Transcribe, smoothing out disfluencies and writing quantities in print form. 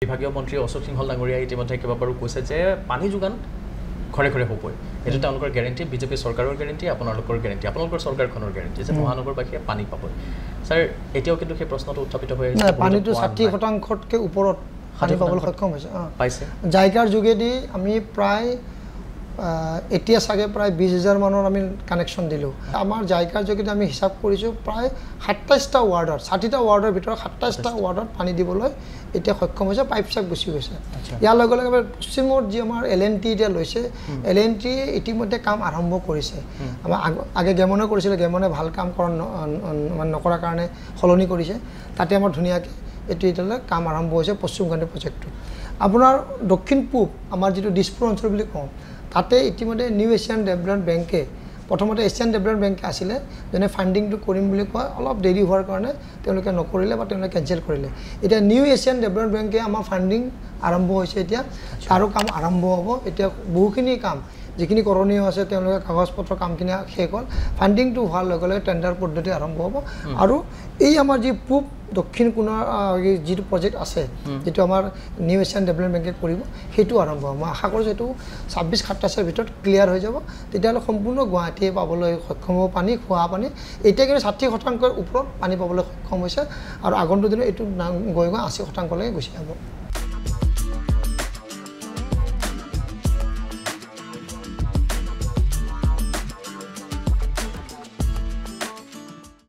বিভাগীয় মন্ত্ৰী অশোক সিংহল ডাঙৰীয়াই ইতিমধ্যে কেইবাবাৰো কৈছে যে পানী যোগান ঘৰে ঘৰে হ'বই এইটো তেওঁলোকৰ গ্যাৰেণ্টি বিজেপি চৰকাৰৰ গ্যাৰেণ্টি আপোনালোকৰ গ্যাৰেণ্টি আপোনালোকৰ চৰকাৰখনৰ গ্যাৰেণ্টি যে মহানগৰবাসীয়ে পানী পাবই স্যাৰ এতিয়াও কিন্তু সেই প্ৰশ্নটো উত্থাপিত হৈ আছে পানীটো 60%তকৈ ওপৰত পানী পাবলৈ সক্ষম হৈছে পাইছে জাইকাৰ যোগেদি আমি প্ৰায় এতিয়া সাগে প্ৰায় 20000 মানৰ আমি কানেকশন দিলো আমাৰ জাইকাৰ যোগেদি আমি হিসাব কৰিছো প্ৰায় 27টা ওয়াৰ্ডৰ 60টা ওয়াৰ্ডৰ ভিতৰত 27টা ওয়াৰ্ডত পানী দিবলৈ এতিয়া সক্ষম হৈছে পাইপ চাক গুছি গৈছে ইয়াৰ লগে লগে পশ্চিমৰ যি আমাৰ এলএনটি এতিয়া লৈছে এলএনটি ইতিমধ্যে কাম আৰম্ভ কৰিছে আমাৰ আগে গেমনে কৰিছিল গেমনে ভাল কাম কৰা নকৰা কাৰণে হলনি কৰিছে তাতে আমাৰ ধুনিয়াকে এতিয়ালৈ কাম আৰম্ভ হৈছে পশ্চিম গান্ধী প্ৰজেক্টটো আপোনাৰ দক্ষিণ পূব আমাৰ যেটো দিছপুৰ অঞ্চল বুলি কওঁ তাতে ইতিমধ্যে নিউ এছিয়ান ডেভেলপমেন্ট বেংকে প্ৰথমতে এছিয়ান ডেভেলপমেন্ট বেংকে আছিল যেনে ফান্ডিংটো কৰিম বুলি কয় অলপ দেৰি হোৱাৰ কাৰণে তেওঁলোকে নকৰিলে বা তেওঁলোকে কেনসেল কৰিলে এতিয়া নিউ এছিয়ান ডেভেলপমেন্ট বেংকে আমাৰ ফান্ডিং আৰম্ভ হৈছে এতিয়া তাৰো কাম আৰম্ভ হ'ব এতিয়া বহুখিনি কাম যিখিনি কৰণীয় আছে তেওঁলোকে কাগজপত্ৰ কামখিনি শেষ হ'ল ফান্ডিংটো হোৱাৰ লগে লগে টেন্ডাৰ পদ্ধতি আৰম্ভ হ'ব আৰু এই আমাৰ যি পূব দক্ষিণ কোণৰ যিটো প্ৰজেক্ট আছে যেটো আমাৰ নিউ এছিয়ান ডেভেলপমেন্ট বেংকে কৰিব হেতু আৰম্ভ হ'ব মই আশা কৰিছো এটো 26-27 ভিতৰত ক্লিয়াৰ হৈ যাব তেতিয়ালে সম্পূৰ্ণ গুৱাহাটীয়ে পাবলৈ সক্ষম হ'ব পানী খোৱা পানী এতিয়া কিন্তু 60% ওপৰত পানী পাবলৈ সক্ষম হৈছে আৰু আগন্তুক দিনত এটো গৈ 80% লৈকে গুছি যাব